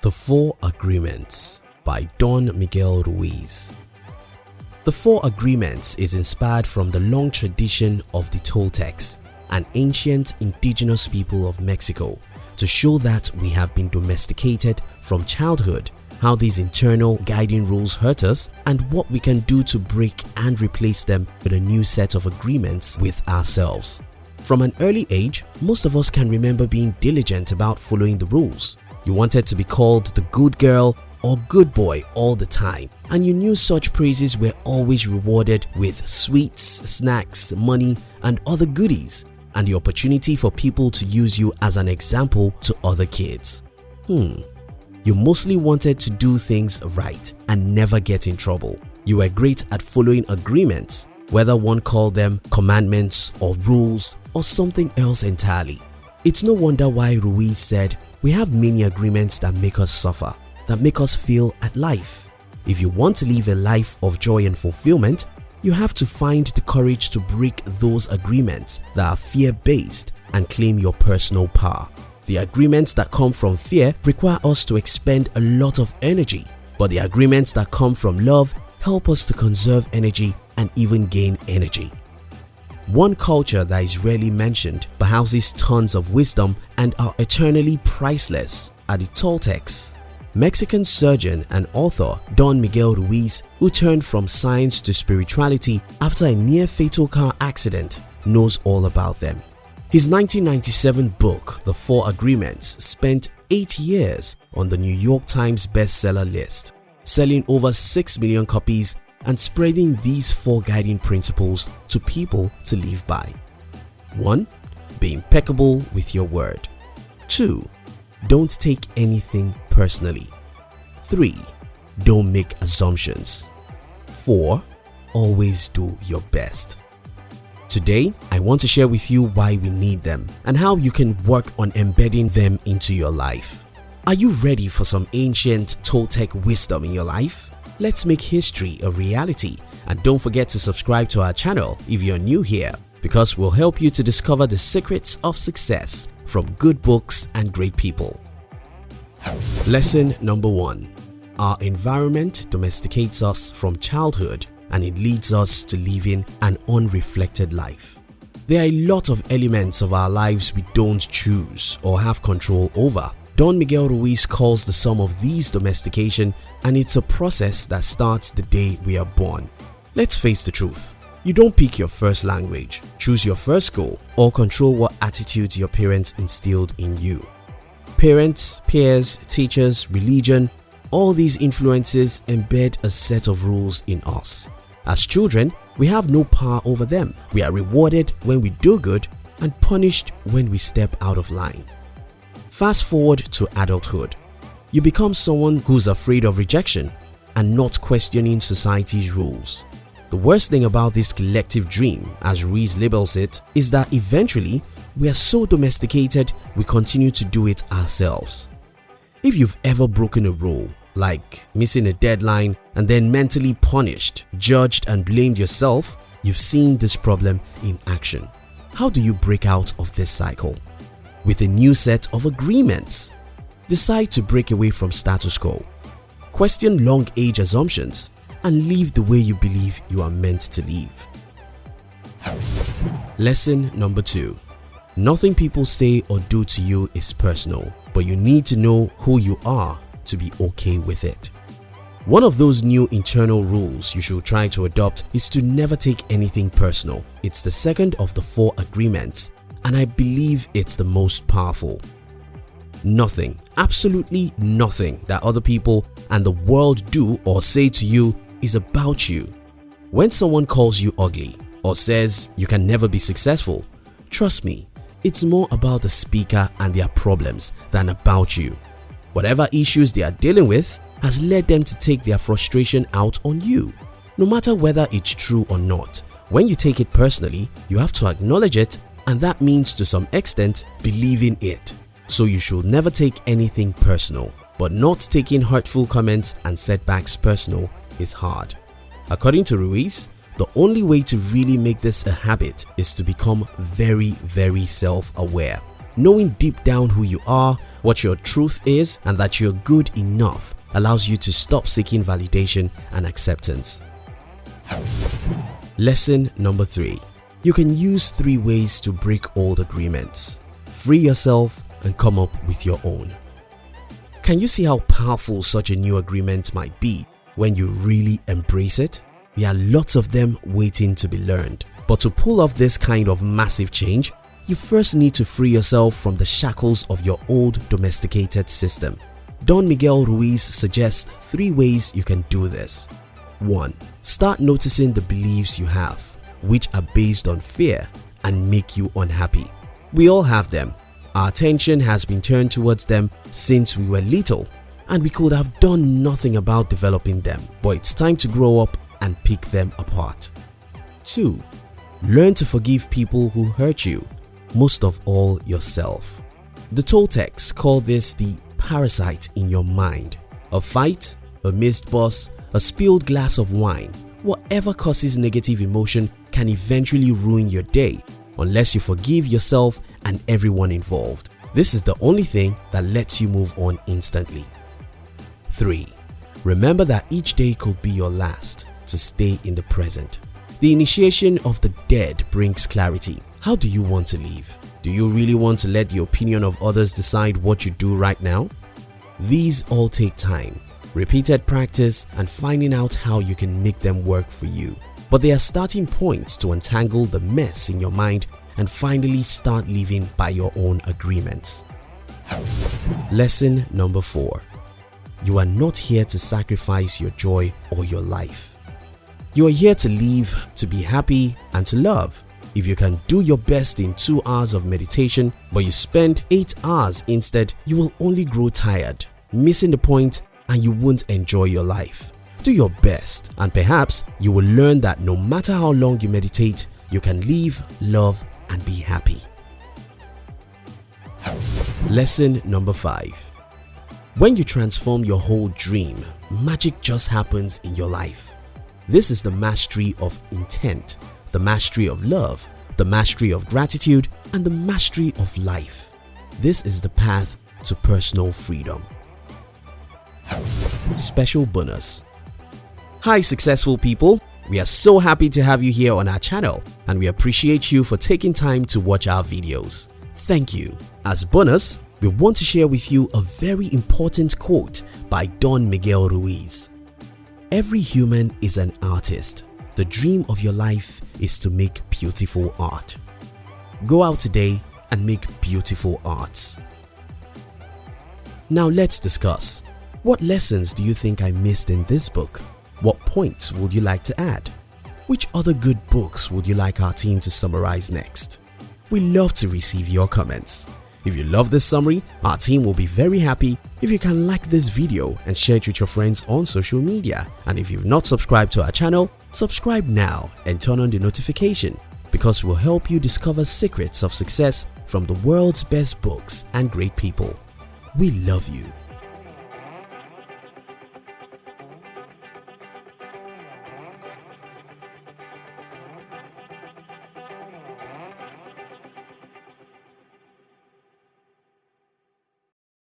The Four Agreements by Don Miguel Ruiz. The Four Agreements is inspired from the long tradition of the Toltecs, an ancient indigenous people of Mexico, to show that we have been domesticated from childhood, how these internal guiding rules hurt us, and what we can do to break and replace them with a new set of agreements with ourselves. From an early age, most of us can remember being diligent about following the rules. You wanted to be called the good girl or good boy all the time, and you knew such praises were always rewarded with sweets, snacks, money, and other goodies, and the opportunity for people to use you as an example to other kids. You mostly wanted to do things right and never get in trouble. You were great at following agreements, whether one called them commandments or rules or something else entirely. It's no wonder why Ruiz said, "We have many agreements that make us suffer, that make us fail at life." If you want to live a life of joy and fulfillment, you have to find the courage to break those agreements that are fear-based and claim your personal power. The agreements that come from fear require us to expend a lot of energy, but the agreements that come from love help us to conserve energy and even gain energy. One culture that is rarely mentioned but houses tons of wisdom and are eternally priceless are the Toltecs. Mexican surgeon and author Don Miguel Ruiz, who turned from science to spirituality after a near-fatal car accident, knows all about them. His 1997 book, The Four Agreements, spent 8 years on the New York Times bestseller list, selling over 6 million copies and spreading these four guiding principles to people to live by. 1. Be impeccable with your word. 2. Don't take anything personally. 3. Don't make assumptions. 4. Always do your best. Today, I want to share with you why we need them and how you can work on embedding them into your life. Are you ready for some ancient Toltec wisdom in your life? Let's make history a reality, and don't forget to subscribe to our channel if you're new here, because we'll help you to discover the secrets of success from good books and great people. Lesson number 1. Our environment domesticates us from childhood, and it leads us to living an unreflected life. There are a lot of elements of our lives we don't choose or have control over. Don Miguel Ruiz calls the sum of these domestication, and it's a process that starts the day we are born. Let's face the truth. You don't pick your first language, choose your first goal, or control what attitudes your parents instilled in you. Parents, peers, teachers, religion, all these influences embed a set of rules in us. As children, we have no power over them. We are rewarded when we do good and punished when we step out of line. Fast forward to adulthood. You become someone who's afraid of rejection and not questioning society's rules. The worst thing about this collective dream, as Ruiz labels it, is that eventually we are so domesticated we continue to do it ourselves. If you've ever broken a rule, like missing a deadline and then mentally punished, judged and blamed yourself, you've seen this problem in action. How do you break out of this cycle? With a new set of agreements. Decide to break away from status quo. Question long age assumptions and live the way you believe you are meant to live. Lesson number 2. Nothing people say or do to you is personal, but you need to know who you are to be okay with it. One of those new internal rules you should try to adopt is to never take anything personal. It's the second of the 4 agreements, and I believe it's the most powerful. Nothing, absolutely nothing that other people and the world do or say to you is about you. When someone calls you ugly or says you can never be successful, trust me, it's more about the speaker and their problems than about you. Whatever issues they are dealing with has led them to take their frustration out on you. No matter whether it's true or not, when you take it personally, you have to acknowledge it, and that means to some extent believing it. So you should never take anything personal, but not taking hurtful comments and setbacks personal is hard. According to Ruiz, the only way to really make this a habit is to become very self-aware. Knowing deep down who you are, what your truth is, and that you're good enough allows you to stop seeking validation and acceptance. Lesson number 3. You can use 3 ways to break old agreements. Free yourself and come up with your own. Can you see how powerful such a new agreement might be when you really embrace it? There are lots of them waiting to be learned. But to pull off this kind of massive change, you first need to free yourself from the shackles of your old domesticated system. Don Miguel Ruiz suggests 3 ways you can do this. 1. Start noticing the beliefs you have, which are based on fear and make you unhappy. We all have them. Our attention has been turned towards them since we were little, and we could have done nothing about developing them, but it's time to grow up and pick them apart. 2. Learn to forgive people who hurt you, most of all yourself. The Toltecs call this the parasite in your mind. A fight, a missed bus, a spilled glass of wine, whatever causes negative emotion can eventually ruin your day unless you forgive yourself and everyone involved. This is the only thing that lets you move on instantly. 3. Remember that each day could be your last, to stay in the present. The initiation of the dead brings clarity. How do you want to live? Do you really want to let the opinion of others decide what you do right now? These all take time, repeated practice, and finding out how you can make them work for you. But they are starting points to untangle the mess in your mind and finally start living by your own agreements. Lesson number 4. You are not here to sacrifice your joy or your life. You are here to live, to be happy, and to love. If you can do your best in 2 hours of meditation, but you spend 8 hours instead, you will only grow tired, missing the point, and you won't enjoy your life. Do your best, and perhaps you will learn that no matter how long you meditate, you can live, love, and be happy. Lesson number 5. When you transform your whole dream, magic just happens in your life. This is the mastery of intent, the mastery of love, the mastery of gratitude, and the mastery of life. This is the path to personal freedom. Special bonus. Hi successful people, we are so happy to have you here on our channel and we appreciate you for taking time to watch our videos. Thank you. As bonus, we want to share with you a very important quote by Don Miguel Ruiz. Every human is an artist. The dream of your life is to make beautiful art. Go out today and make beautiful arts. Now let's discuss. What lessons do you think I missed in this book? What points would you like to add? Which other good books would you like our team to summarize next? We love to receive your comments. If you love this summary, our team will be very happy if you can like this video and share it with your friends on social media. And if you've not subscribed to our channel, subscribe now and turn on the notification because we'll help you discover secrets of success from the world's best books and great people. We love you.